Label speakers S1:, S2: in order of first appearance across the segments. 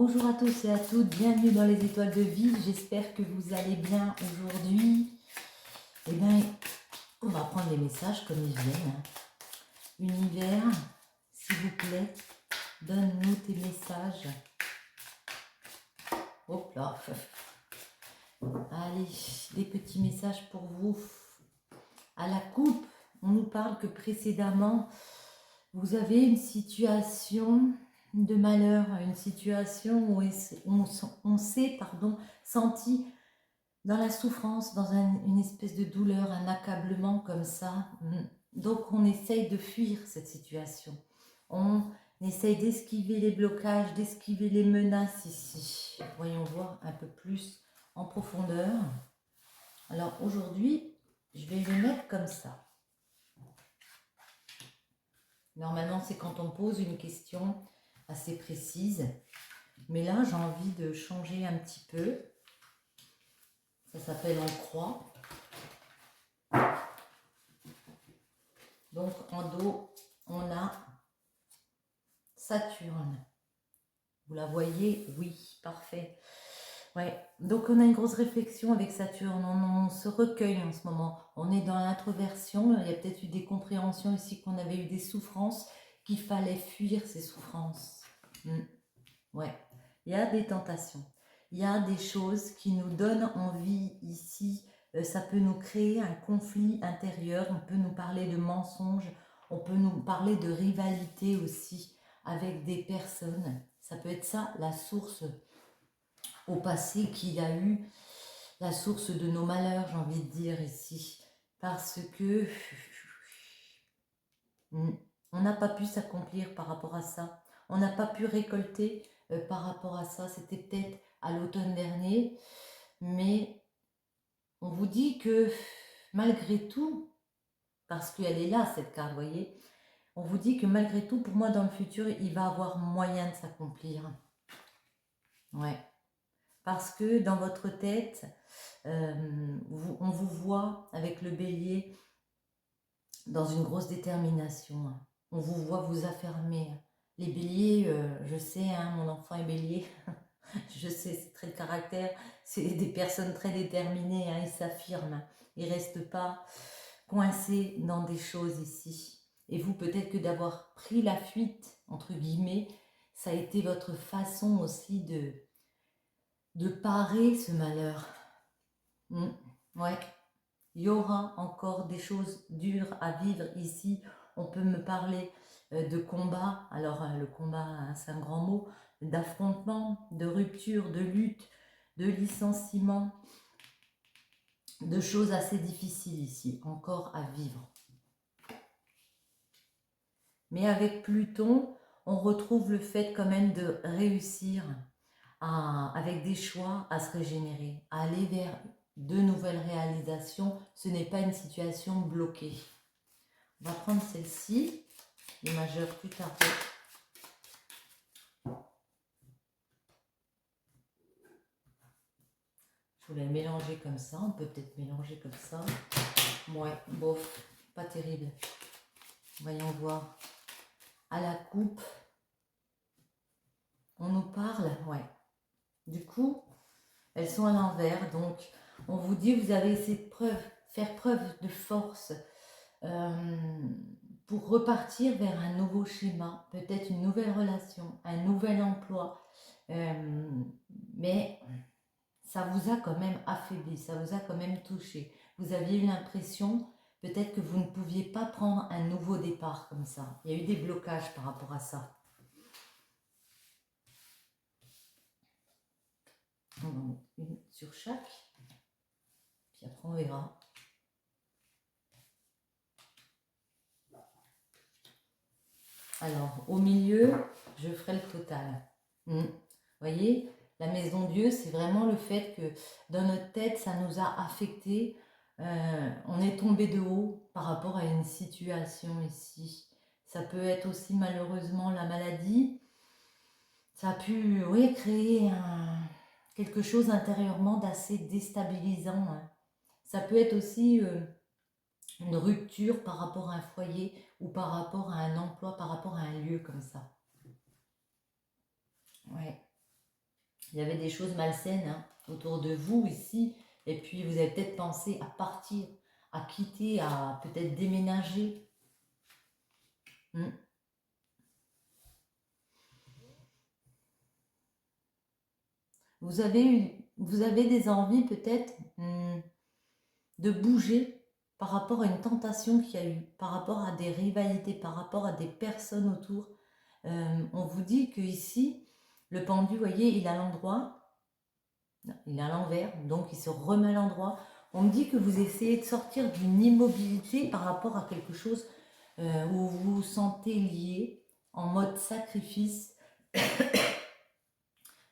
S1: Bonjour à tous et à toutes, bienvenue dans les étoiles de vie, j'espère que vous allez bien aujourd'hui. Eh bien, on va prendre les messages comme ils viennent. Univers, s'il vous plaît, donne-nous tes messages. Hop là. Allez, des petits messages pour vous. À la coupe, on nous parle que précédemment, vous avez une situation de malheur, une situation où on s'est senti dans la souffrance, dans une espèce de douleur, un accablement comme ça. Donc on essaye de fuir cette situation. On essaye d'esquiver les blocages, d'esquiver les menaces ici. Voyons voir un peu plus en profondeur. Alors aujourd'hui, je vais les mettre comme ça. Normalement, c'est quand on pose une question assez précise. Mais là, j'ai envie de changer un petit peu. Ça s'appelle en croix. Donc, en dos, on a Saturne. Vous la voyez? Oui, parfait. Ouais, donc on a une grosse réflexion avec Saturne. On se recueille en ce moment. On est dans l'introversion. Il y a peut-être eu des compréhensions ici qu'on avait eu des souffrances, qu'il fallait fuir ces souffrances. Ouais, il y a des tentations. Il y a des choses qui nous donnent envie ici. Ça peut nous créer un conflit intérieur. On peut nous parler de mensonges. On peut nous parler de rivalité aussi avec des personnes. Ça peut être ça, la source au passé qu'il y a eu, la source de nos malheurs, j'ai envie de dire ici. Parce que on n'a pas pu s'accomplir par rapport à ça. On n'a pas pu récolter par rapport à ça. C'était peut-être à l'automne dernier. Mais on vous dit que malgré tout, parce qu'elle est là cette carte, vous voyez, on vous dit que malgré tout, pour moi dans le futur, il va avoir moyen de s'accomplir. Ouais. Parce que dans votre tête, on vous voit avec le bélier dans une grosse détermination. On vous voit vous affermer. Les béliers, je sais, mon enfant est bélier, je sais, c'est très le caractère, c'est des personnes très déterminées, ils s'affirment, ils ne restent pas coincés dans des choses ici. Et vous, peut-être que d'avoir pris la fuite, entre guillemets, ça a été votre façon aussi de parer ce malheur. Ouais, il y aura encore des choses dures à vivre ici. On peut me parler de combat, alors le combat c'est un grand mot, d'affrontement, de rupture, de lutte, de licenciement, de choses assez difficiles ici, encore à vivre. Mais avec Pluton, on retrouve le fait quand même de réussir avec des choix à se régénérer, à aller vers de nouvelles réalisations. Ce n'est pas une situation bloquée. On va prendre celle-ci, les majeures plus tard. Je voulais mélanger comme ça, on peut peut-être mélanger comme ça. Ouais, bof, pas terrible. Voyons voir. À la coupe, on nous parle, ouais. Du coup, elles sont à l'envers, donc on vous dit, vous avez essayé de faire preuve de force pour repartir vers un nouveau schéma, peut-être une nouvelle relation, un nouvel emploi, mais ça vous a quand même affaibli, ça vous a quand même touché. Vous aviez eu l'impression peut-être que vous ne pouviez pas prendre un nouveau départ comme ça. Il y a eu des blocages par rapport à ça. On va en mettre une sur chaque, puis après on verra. Alors, au milieu, je ferai le total. Vous voyez, la maison Dieu, c'est vraiment le fait que dans notre tête, ça nous a affectés. On est tombé de haut par rapport à une situation ici. Ça peut être aussi malheureusement la maladie. Ça a pu, oui, créer quelque chose intérieurement d'assez déstabilisant. Ça peut être aussi une rupture par rapport à un foyer ou par rapport à un emploi, par rapport à un lieu comme ça. Ouais. Il y avait des choses malsaines hein, autour de vous ici. Et puis vous avez peut-être pensé à partir, à quitter, à peut-être déménager. Hmm. Vous avez des envies peut-être de bouger par rapport à une tentation qu'il y a eu, par rapport à des rivalités, par rapport à des personnes autour. On vous dit que ici, le pendu, vous voyez, il est à l'endroit, il est à l'envers, donc il se remet à l'endroit. On me dit que vous essayez de sortir d'une immobilité par rapport à quelque chose où vous vous sentez lié, en mode sacrifice.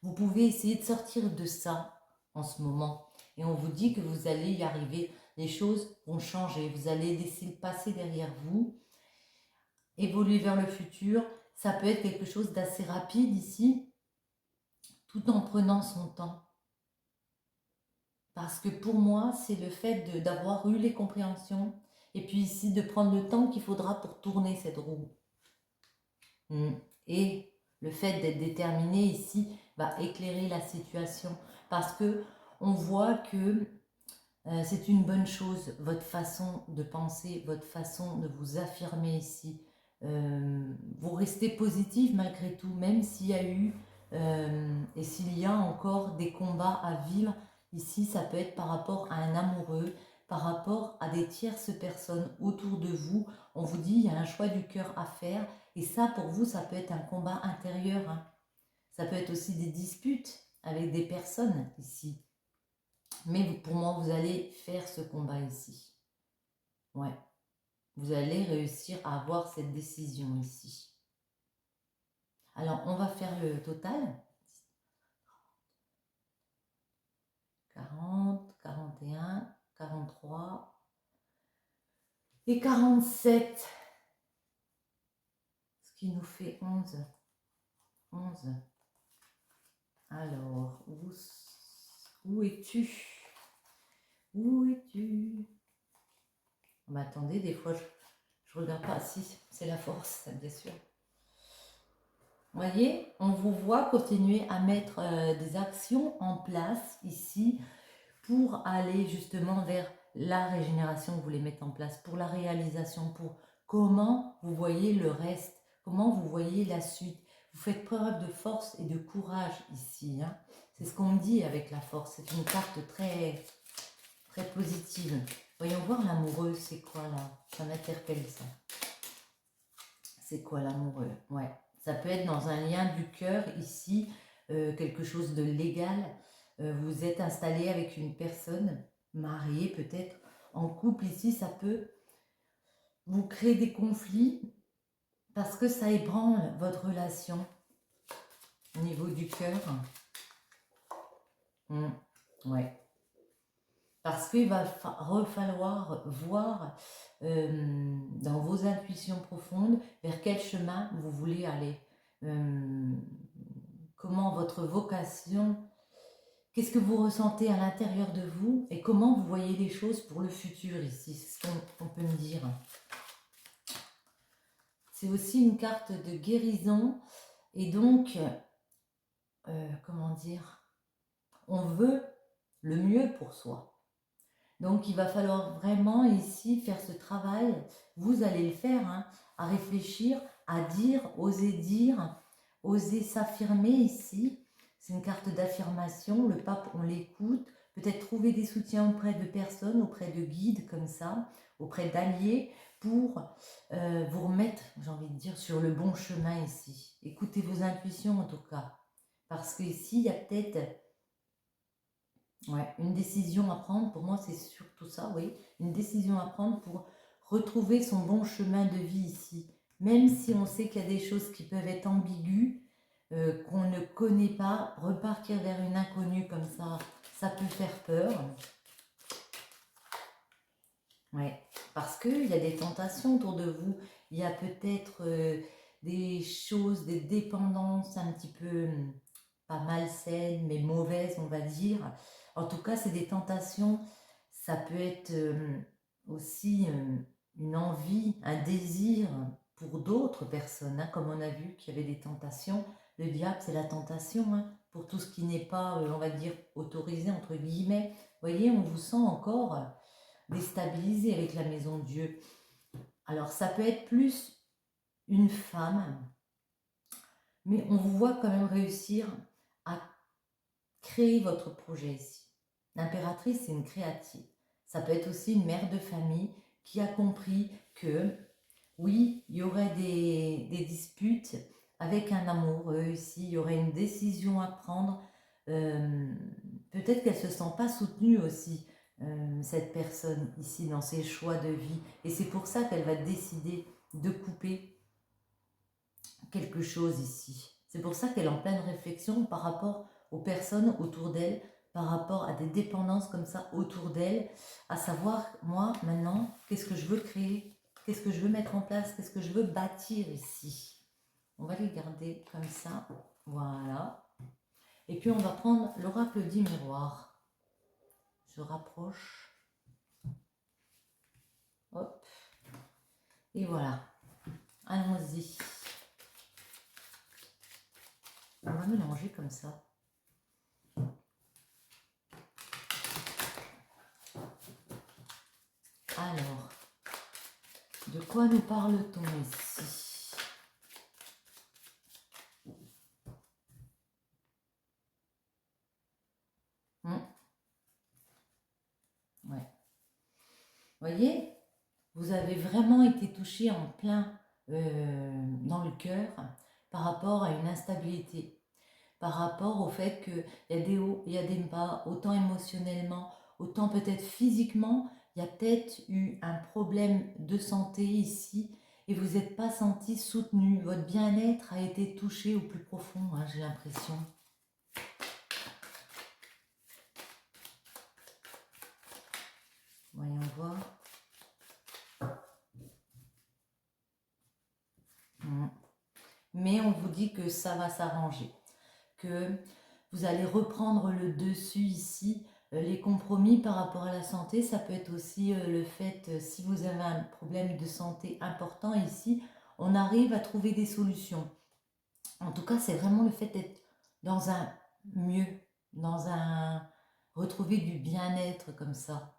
S1: Vous pouvez essayer de sortir de ça en ce moment. Et on vous dit que vous allez y arriver. Les choses vont changer. Vous allez laisser le passé derrière vous, évoluer vers le futur. Ça peut être quelque chose d'assez rapide ici, tout en prenant son temps. Parce que pour moi, c'est le fait d'avoir eu les compréhensions et puis ici de prendre le temps qu'il faudra pour tourner cette roue. Et le fait d'être déterminé ici va éclairer la situation parce que on voit que c'est une bonne chose, votre façon de penser, votre façon de vous affirmer ici. Vous restez positif malgré tout, même s'il y a eu et s'il y a encore des combats à vivre. Ici, ça peut être par rapport à un amoureux, par rapport à des tierces personnes autour de vous. On vous dit, il y a un choix du cœur à faire. Et ça, pour vous, ça peut être un combat intérieur. Hein. Ça peut être aussi des disputes avec des personnes ici. Mais pour moi, vous allez faire ce combat ici. Ouais. Vous allez réussir à avoir cette décision ici. Alors, on va faire le total. 40, 41, 43 et 47. Ce qui nous fait 11. 11. Alors, où es-tu? Où es-tu? Mais attendez, des fois, je regarde pas. Si, c'est la force, bien sûr. Vous voyez, on vous voit continuer à mettre des actions en place ici pour aller justement vers la régénération que vous voulez mettre en place, pour la réalisation, pour comment vous voyez le reste, comment vous voyez la suite. Vous faites preuve de force et de courage ici. Hein. C'est ce qu'on me dit avec la force. C'est une carte très, très positive. Voyons voir l'amoureux, c'est quoi là? Ça m'interpelle ça. C'est quoi l'amoureux? Ouais. Ça peut être dans un lien du cœur ici, quelque chose de légal. Vous êtes installé avec une personne, mariée peut-être, en couple ici, ça peut vous créer des conflits parce que ça ébranle votre relation au niveau du cœur. Ouais. Parce qu'il va falloir voir dans vos intuitions profondes vers quel chemin vous voulez aller. Comment votre vocation, qu'est-ce que vous ressentez à l'intérieur de vous et comment vous voyez les choses pour le futur ici, c'est ce qu'on peut me dire. C'est aussi une carte de guérison et donc, comment dire, on veut le mieux pour soi. Donc, il va falloir vraiment ici faire ce travail, vous allez le faire, hein, à réfléchir, à dire, oser s'affirmer ici. C'est une carte d'affirmation, le pape, on l'écoute, peut-être trouver des soutiens auprès de personnes, auprès de guides comme ça, auprès d'alliés pour vous remettre, j'ai envie de dire, sur le bon chemin ici. Écoutez vos intuitions en tout cas, parce qu'ici, il y a peut-être... Ouais, une décision à prendre, pour moi c'est surtout ça, oui. Une décision à prendre pour retrouver son bon chemin de vie ici. Même si on sait qu'il y a des choses qui peuvent être ambiguës, qu'on ne connaît pas, repartir vers une inconnue comme ça peut faire peur. Ouais, parce qu'il y a des tentations autour de vous. Il y a peut-être des choses, des dépendances un petit peu pas malsaines, mais mauvaises, on va dire. En tout cas, c'est des tentations. Ça peut être aussi une envie, un désir pour d'autres personnes. Hein, comme on a vu qu'il y avait des tentations. Le diable, c'est la tentation. Hein. pour tout ce qui n'est pas, on va dire, autorisé, entre guillemets. Vous voyez, on vous sent encore déstabilisé avec la maison de Dieu. Alors, ça peut être plus une femme, mais on vous voit quand même réussir à créer votre projet ici. L'impératrice, c'est une créative. Ça peut être aussi une mère de famille qui a compris que, oui, il y aurait des disputes avec un amoureux ici, il y aurait une décision à prendre. Peut-être qu'elle ne se sent pas soutenue aussi, cette personne ici, dans ses choix de vie. Et c'est pour ça qu'elle va décider de couper quelque chose ici. C'est pour ça qu'elle est en pleine réflexion par rapport aux personnes autour d'elle, par rapport à des dépendances comme ça autour d'elle, à savoir, moi, maintenant, qu'est-ce que je veux créer, qu'est-ce que je veux mettre en place, qu'est-ce que je veux bâtir ici. On va les garder comme ça, voilà. Et puis on va prendre l'oracle du miroir. Je rapproche. Hop. Et voilà. Allons-y. On va mélanger comme ça. Alors, de quoi nous parle-t-on ici? Ouais. Vous voyez, vous avez vraiment été touché en plein dans le cœur par rapport à une instabilité, par rapport au fait qu'il y a des hauts, il y a des bas, autant émotionnellement, autant peut-être physiquement. Il y a peut-être eu un problème de santé ici et vous n'êtes pas senti soutenu. Votre bien-être a été touché au plus profond, hein, j'ai l'impression. Voyons voir. Mais on vous dit que ça va s'arranger, que vous allez reprendre le dessus ici. Les compromis par rapport à la santé, ça peut être aussi le fait, si vous avez un problème de santé important ici, on arrive à trouver des solutions. En tout cas, c'est vraiment le fait d'être dans un mieux, dans un retrouver du bien-être comme ça.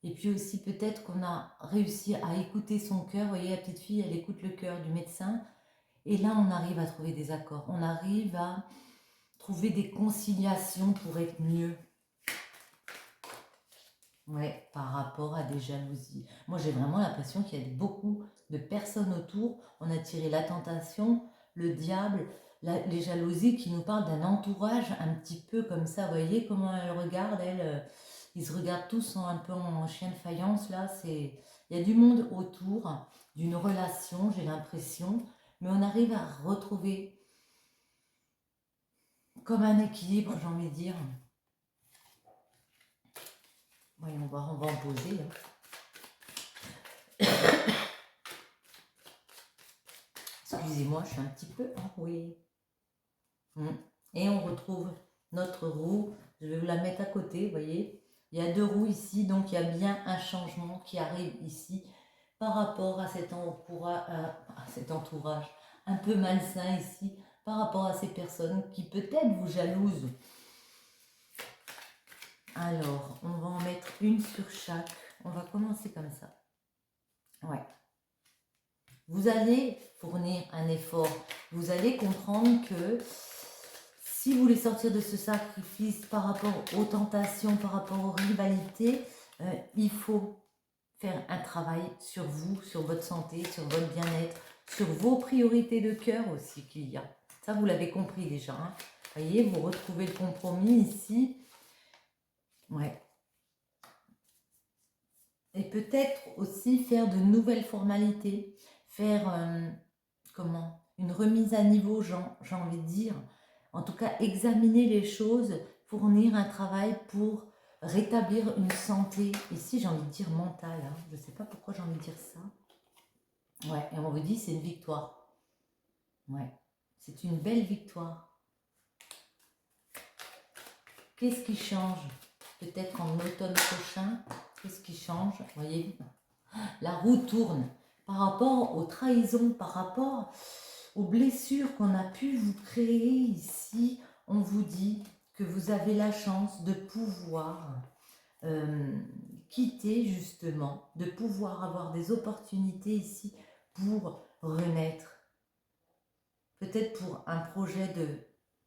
S1: Et puis aussi peut-être qu'on a réussi à écouter son cœur. Vous voyez, la petite fille, elle écoute le cœur du médecin. Et là, on arrive à trouver des accords. On arrive à trouver des conciliations pour être mieux. Ouais, par rapport à des jalousies. Moi, j'ai vraiment l'impression qu'il y a beaucoup de personnes autour. On a tiré la tentation, le diable, les jalousies qui nous parlent d'un entourage un petit peu comme ça. Vous voyez comment elle regarde, elle, ils se regardent tous un peu en chien de faïence, là. Il y a du monde autour, d'une relation, j'ai l'impression. Mais on arrive à retrouver comme un équilibre, j'ai envie de dire. Voyons voir, on va en poser. Excusez-moi, je suis un petit peu enrouée. Et on retrouve notre roue. Je vais vous la mettre à côté, vous voyez. Il y a deux roues ici, donc il y a bien un changement qui arrive ici par rapport à cet entourage un peu malsain ici, par rapport à ces personnes qui peut-être vous jalousent. Alors, on va en mettre une sur chaque. On va commencer comme ça. Ouais. Vous allez fournir un effort. Vous allez comprendre que si vous voulez sortir de ce sacrifice par rapport aux tentations, par rapport aux rivalités, il faut faire un travail sur vous, sur votre santé, sur votre bien-être, sur vos priorités de cœur aussi qu'il y a. Ça, vous l'avez compris déjà. Hein. Voyez, vous retrouvez le compromis ici. Ouais. Et peut-être aussi faire de nouvelles formalités, faire une remise à niveau, j'ai envie de dire. En tout cas, examiner les choses, fournir un travail pour rétablir une santé, ici j'ai envie de dire mentale, hein. Je ne sais pas pourquoi j'ai envie de dire ça. Ouais, et on vous dit c'est une victoire. Ouais, c'est une belle victoire. Qu'est-ce qui change? Peut-être en automne prochain, qu'est-ce qui change? Vous voyez, la roue tourne par rapport aux trahisons, par rapport aux blessures qu'on a pu vous créer ici. on vous dit que vous avez la chance de pouvoir quitter justement, de pouvoir avoir des opportunités ici pour renaître. Peut-être pour un projet de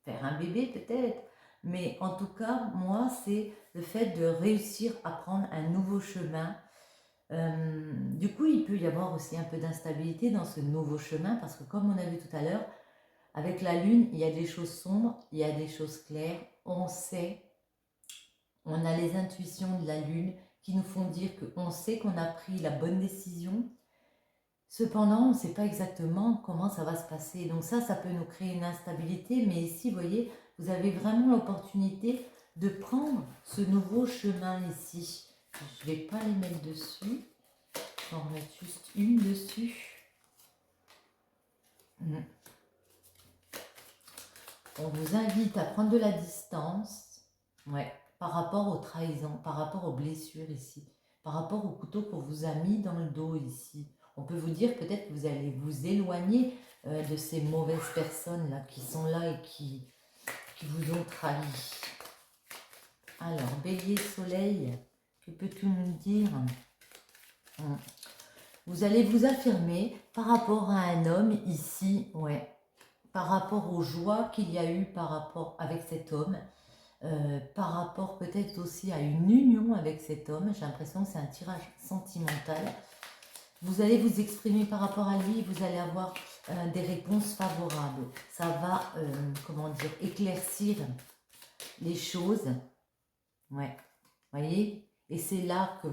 S1: faire un bébé, peut-être. Mais en tout cas, moi, c'est le fait de réussir à prendre un nouveau chemin. Du coup, il peut y avoir aussi un peu d'instabilité dans ce nouveau chemin parce que comme on a vu tout à l'heure, avec la lune, il y a des choses sombres, il y a des choses claires. On sait, on a les intuitions de la lune qui nous font dire qu'on sait qu'on a pris la bonne décision. Cependant, on ne sait pas exactement comment ça va se passer. Donc ça peut nous créer une instabilité. Mais ici, vous voyez, vous avez vraiment l'opportunité de prendre ce nouveau chemin ici. Je ne vais pas les mettre dessus. Je vais en mettre juste une dessus. On vous invite à prendre de la distance, ouais, par rapport aux trahisons, par rapport aux blessures ici, par rapport au couteau qu'on vous a mis dans le dos ici. On peut vous dire peut-être que vous allez vous éloigner de ces mauvaises personnes-là qui sont là et qui vous ont trahi. Alors, bélier, soleil, que peux-tu nous dire? Vous allez vous affirmer par rapport à un homme ici, ouais, par rapport aux joies qu'il y a eu par rapport avec cet homme, par rapport peut-être aussi à une union avec cet homme. J'ai l'impression que c'est un tirage sentimental. Vous allez vous exprimer par rapport à lui, vous allez avoir des réponses favorables. Ça va, comment dire, éclaircir les choses. Ouais, voyez? Et c'est là que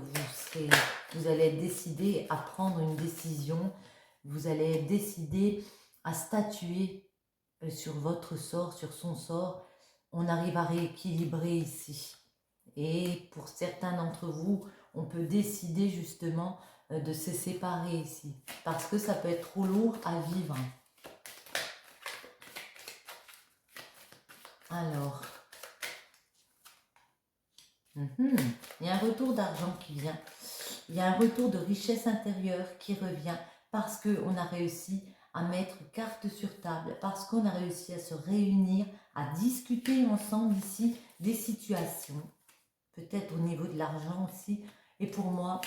S1: vous allez être décidé à prendre une décision. Vous allez être décidé à statuer sur votre sort, sur son sort. On arrive à rééquilibrer ici. Et pour certains d'entre vous, on peut décider justement de se séparer ici. Parce que ça peut être trop lourd à vivre. Alors, il y a un retour d'argent qui vient. Il y a un retour de richesse intérieure qui revient parce qu'on a réussi à mettre carte sur table, parce qu'on a réussi à se réunir, à discuter ensemble ici des situations, peut-être au niveau de l'argent aussi. Et pour moi,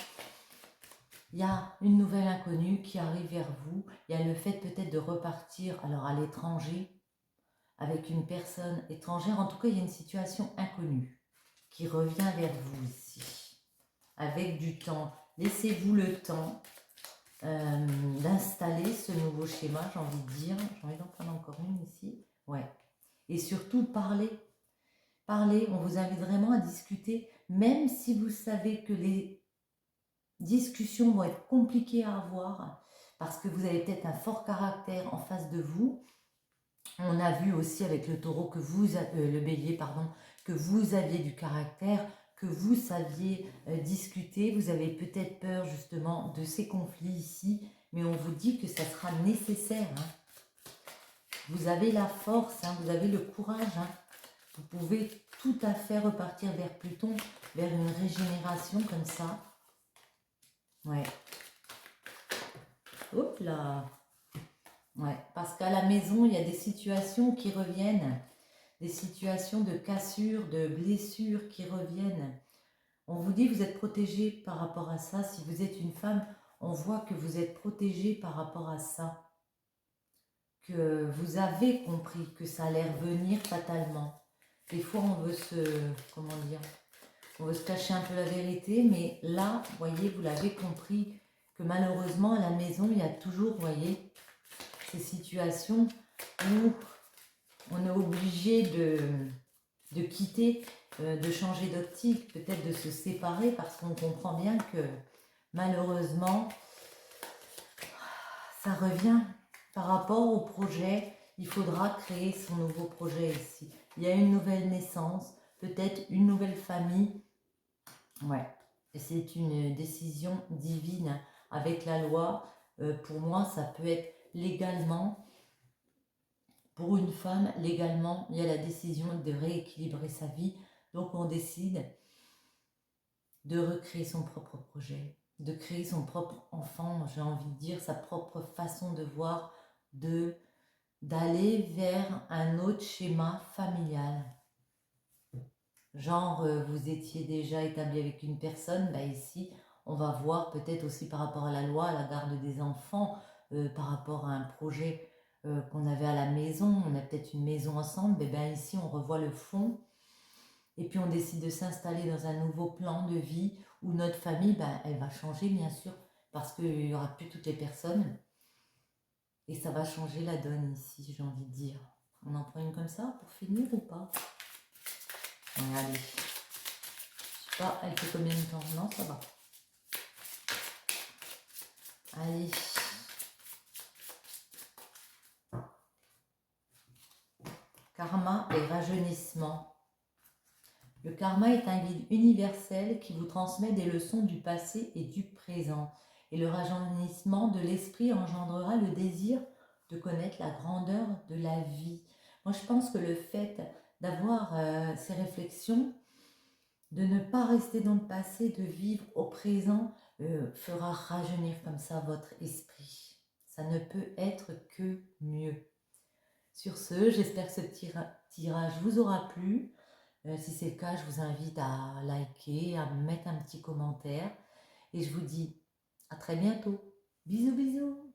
S1: il y a une nouvelle inconnue qui arrive vers vous. Il y a le fait peut-être de repartir alors à l'étranger avec une personne étrangère. En tout cas, il y a une situation inconnue qui revient vers vous ici avec du temps. Laissez-vous le temps d'installer ce nouveau schéma, j'ai envie de dire. J'ai envie d'en prendre encore une ici. Ouais. Et surtout, parler. Parler, on vous invite vraiment à discuter, même si vous savez que les discussions vont être compliquées à avoir, parce que vous avez peut-être un fort caractère en face de vous. On a vu aussi avec le taureau que le bélier, pardon, que vous aviez du caractère, que vous saviez discuter. Vous avez peut-être peur justement de ces conflits ici, mais on vous dit que ça sera nécessaire. Vous avez la force, vous avez le courage. Vous pouvez tout à fait repartir vers Pluton, vers une régénération comme ça. Ouais. Hop là. Ouais, parce qu'à la maison, il y a des situations qui reviennent, des situations de cassures, de blessures qui reviennent. On vous dit que vous êtes protégé par rapport à ça. Si vous êtes une femme, on voit que vous êtes protégé par rapport à ça. Que vous avez compris que ça allait revenir fatalement. Des fois, on veut comment dire, on veut se cacher un peu la vérité, mais là, vous voyez, vous l'avez compris, que malheureusement, à la maison, il y a toujours, vous voyez, ces situations où on est obligé de quitter, de changer d'optique, peut-être de se séparer, parce qu'on comprend bien que malheureusement, ça revient par rapport au projet. Il faudra créer son nouveau projet ici. Il y a une nouvelle naissance, peut-être une nouvelle famille. Ouais, c'est une décision divine avec la loi. Pour moi, ça peut être légalement. Pour une femme, légalement, il y a la décision de rééquilibrer sa vie. Donc, on décide de recréer son propre projet, de créer son propre enfant, j'ai envie de dire, sa propre façon de voir, de d'aller vers un autre schéma familial. Genre, vous étiez déjà établi avec une personne, bah ici, on va voir peut-être aussi par rapport à la loi, à la garde des enfants, par rapport à un projet qu'on avait à la maison, on a peut-être une maison ensemble, mais ben ici, on revoit le fond, et puis on décide de s'installer dans un nouveau plan de vie où notre famille, ben, elle va changer, bien sûr, parce qu'il n'y aura plus toutes les personnes, et ça va changer la donne ici, j'ai envie de dire. On en prend une comme ça pour finir ou pas? Allez. Je sais pas, elle fait combien de temps? Non, ça va. Allez. Karma et rajeunissement. Le karma est un guide universel qui vous transmet des leçons du passé et du présent. Et le rajeunissement de l'esprit engendrera le désir de connaître la grandeur de la vie. Moi, je pense que le fait d'avoir ces réflexions, de ne pas rester dans le passé, de vivre au présent, fera rajeunir comme ça votre esprit. Ça ne peut être que mieux. Sur ce, j'espère que ce petit tirage vous aura plu. Si c'est le cas, je vous invite à liker, à me mettre un petit commentaire. Et je vous dis à très bientôt. Bisous, bisous.